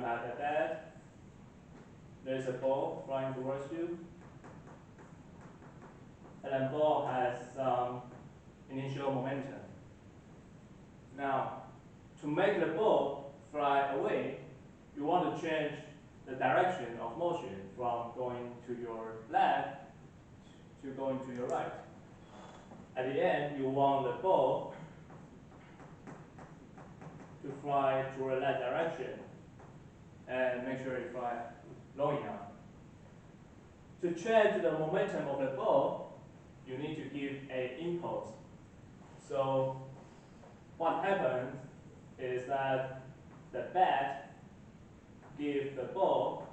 have a bed, there's a ball flying towards you, and the ball has some initial momentum. Now, to make the ball fly away, you want to change the direction of motion from going to your left to going to your right. At the end, you want the ball to fly toward that direction and make sure it flies long enough. To change the momentum of the ball, you need to give an impulse. So what happens is that the bat gives the ball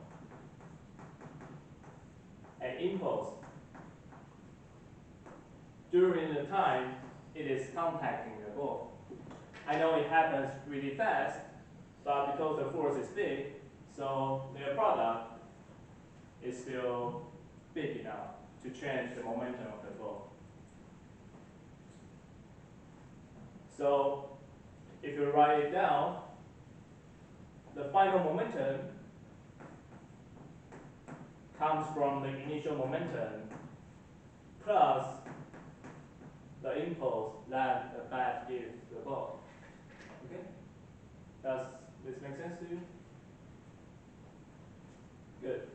an impulse during the time it is contacting the ball. I know it happens really fast, but because the force is big, so their product is still big enough to change the momentum of the ball. So if you write it down, the final momentum comes from the initial momentum plus the impulse that the bat gives the ball. Okay? Does this make sense to you? Good.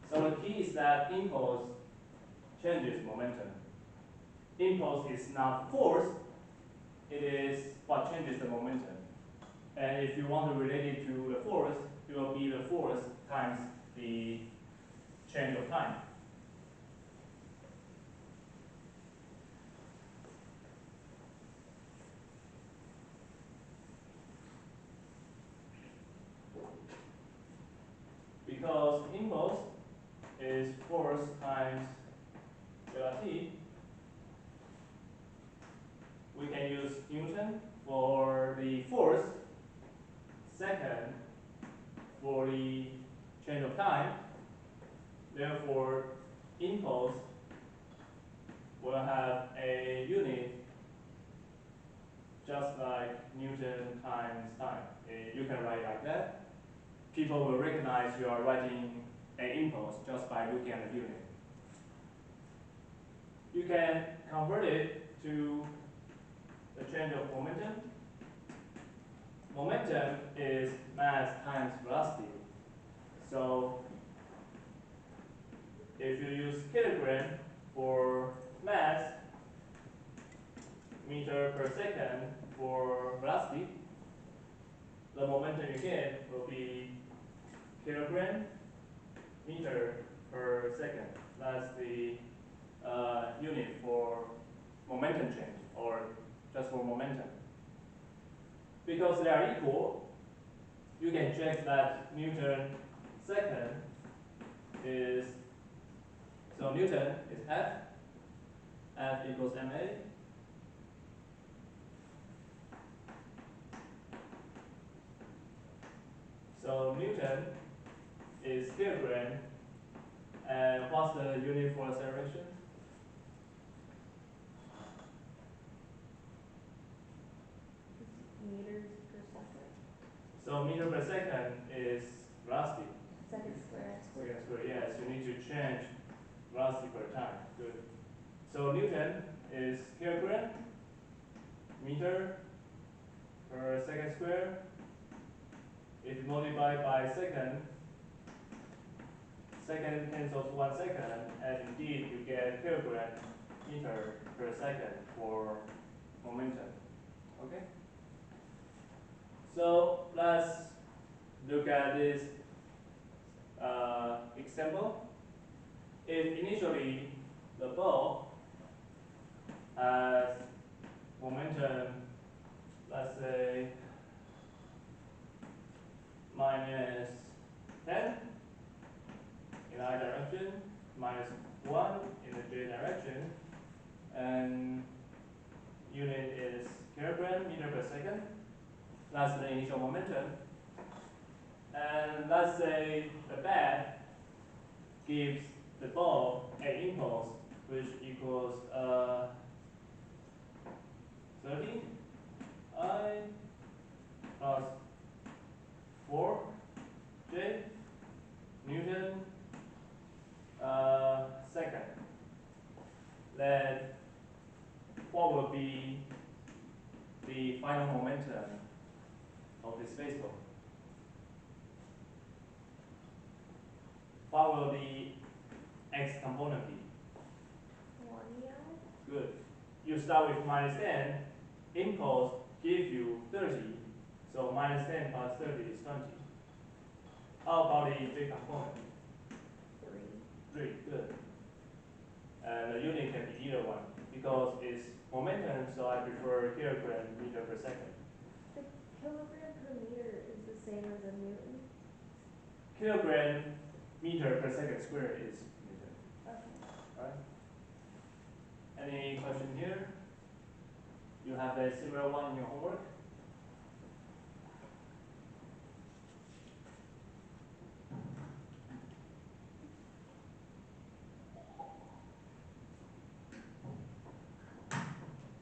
So the key is that impulse changes momentum. Impulse is not force, it is what changes the momentum. And if you want to relate it to the force, it will be the force times the change of time. Because impulse is force times velocity, we can use Newton for the force, second for the change of time. Therefore, impulse will have a unit just like Newton times time. You can write like that. People will recognize you are writing an impulse just by looking at the unit. You can convert it to the change of momentum. Momentum is mass times velocity. So if you use kilogram for mass, meter per second for velocity, the momentum you get will be kilogram meter per second. That's the unit for momentum change, or just for momentum. Because they are equal, you can check that Newton second is, so Newton is F equals ma. So Newton is kilogram, and what's the unit for acceleration? Meters per second. So meter per second is velocity. Second square. Second square, yes. You need to change velocity per time. Good. So Newton is kilogram meter per second square. If you multiply by second, second cancels 1 second, and indeed you get kilogram meter per second for momentum. Okay? So let's look at this example. If initially the ball has momentum, let's say minus 10 in I direction, minus 1 in the J direction, and unit is kilogram meter per second. That's the initial momentum. And let's say the bat gives the ball an impulse which equals 30 I plus 4 J Newton second. Then what will be the final momentum of this baseball? What will the x component be? 20I. Good. You start with minus 10. Impulse gives you 30. So minus 10 plus 30 is 20. How about the j component? 3. 3. Good. And the unit can be either one because it's momentum, so I prefer kilogram meter per second. The kilogram per meter is the same as a Newton? Kilogram meter per second squared is Newton. Okay. Alright? Any question here? You have a similar one in your homework?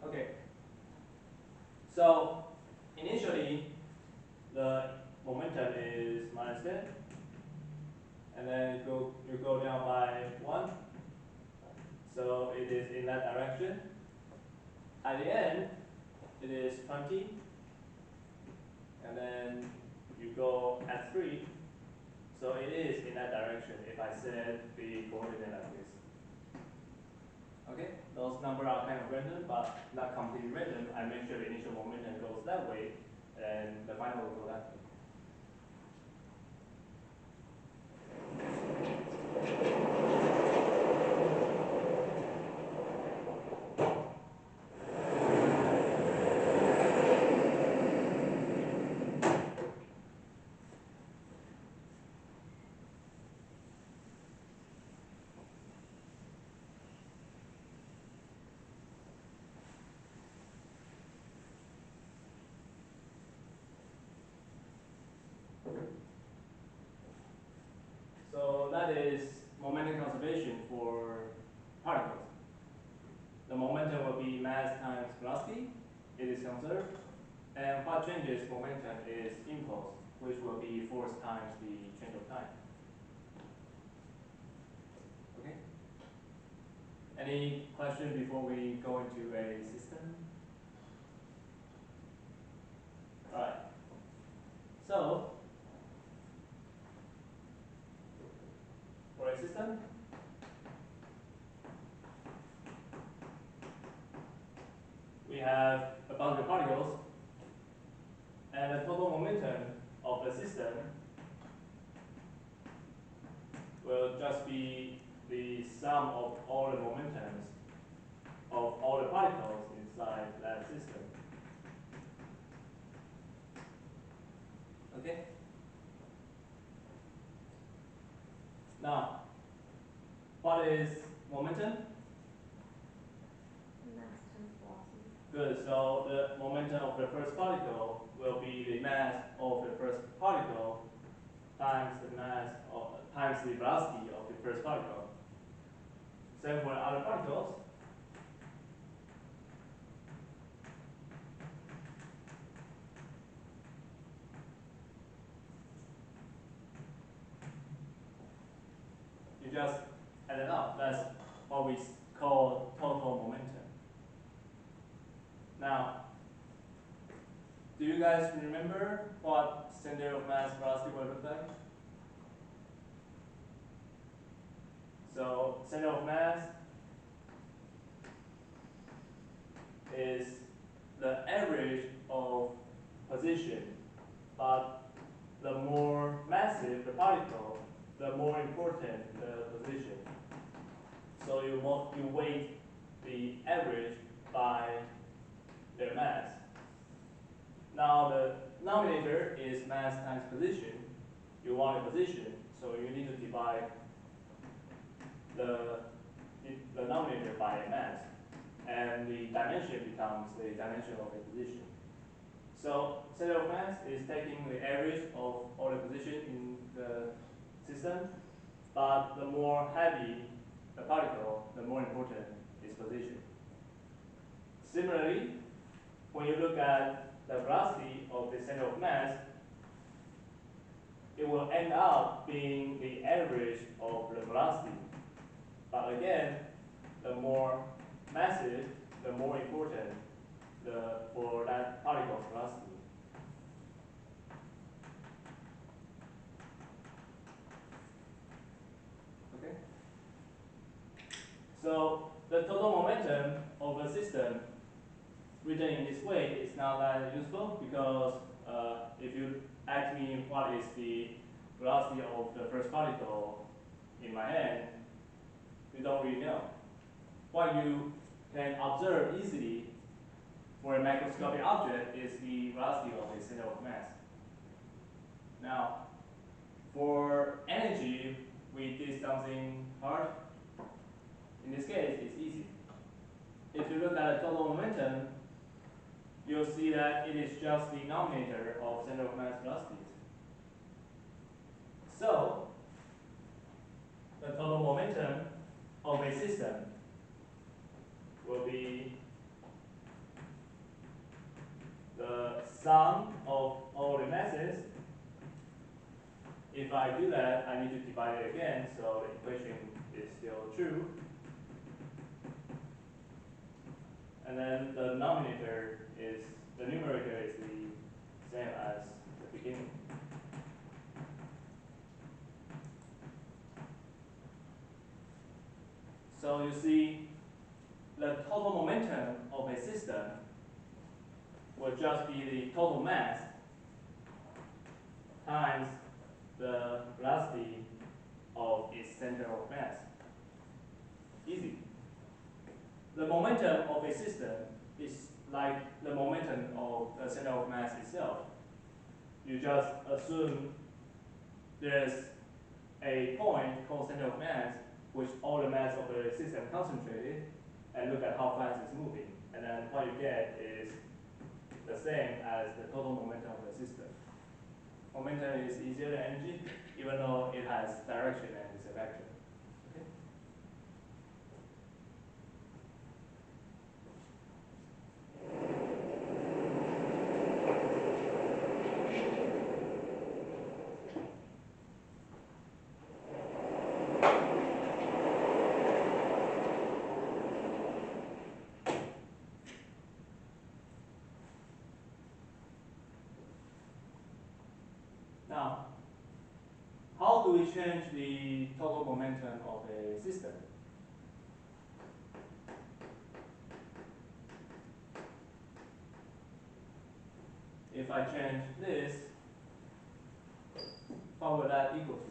Okay. So initially the momentum is minus 10, and then you go down by 1. So it is in that direction. At the end, it is 20, and then you go at 3. So it is in that direction if I set the coordinate like this. Okay, those numbers are kind of random, but not completely random. I make sure the initial momentum goes that way, and the final will go that way. So that is momentum conservation for particles. The momentum will be mass times velocity. It is conserved. And what changes momentum is impulse, which will be force times the change of time. Okay? Any question before we go into a system? Alright. So, for a system, we have a bunch of particles, and the total momentum of the system will just be the sum of all the momentums of all the particles inside that system. Okay? Now, what is momentum? Mass times velocity. Good, so the momentum of the first particle will be the mass of the first particle times the mass of, times the velocity of the first particle. Same for other particles. You just add it up. That's what we call total momentum. Now, do you guys remember what center of mass velocity will look like? So, center of mass is the average of position, but the more massive the particle, the more important the position. So you weight the average by their mass. Now the denominator is mass times position. You want a position, so you need to divide the denominator by a mass, and the dimension becomes the dimension of a position. So center of mass is taking the average of all the position in the system but the more heavy the particle, the more important its position. Similarly, when you look at the velocity of the center of mass, it will end up being the average of the velocity. But again, the more massive, the more important for that particle's velocity. Okay? So the total momentum of a system written in this way is not that useful because if you ask me what is the velocity of the first particle in my hand, you don't really know. What you can observe easily for a microscopic object is the velocity of the center of mass. Now, for energy, we did something hard. In this case, it's easy. If you look at the total momentum, you'll see that it is just the denominator of center of mass velocities. So, the total momentum of a system will be the sum of all the masses. If I do that, I need to divide it again, so the equation is still true. And then the numerator is, the numerator is the same as the beginning. So you see, the total momentum of a system will just be the total mass times the velocity of its center of mass. Easy. The momentum of a system is like the momentum of the center of mass itself. You just assume there's a point called center of mass, which all the mass of the system concentrated, and look at how fast it's moving. And then what you get is the same as the total momentum of the system. Momentum is easier than energy, even though it has direction and it's a vector. Okay? Now, how do we change the total momentum of a system? If I change this, what would that equal to?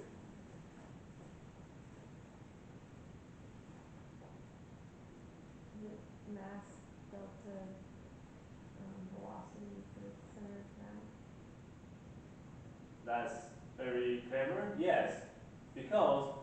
The mass delta velocity for center of mass. That's very clever. Yes, because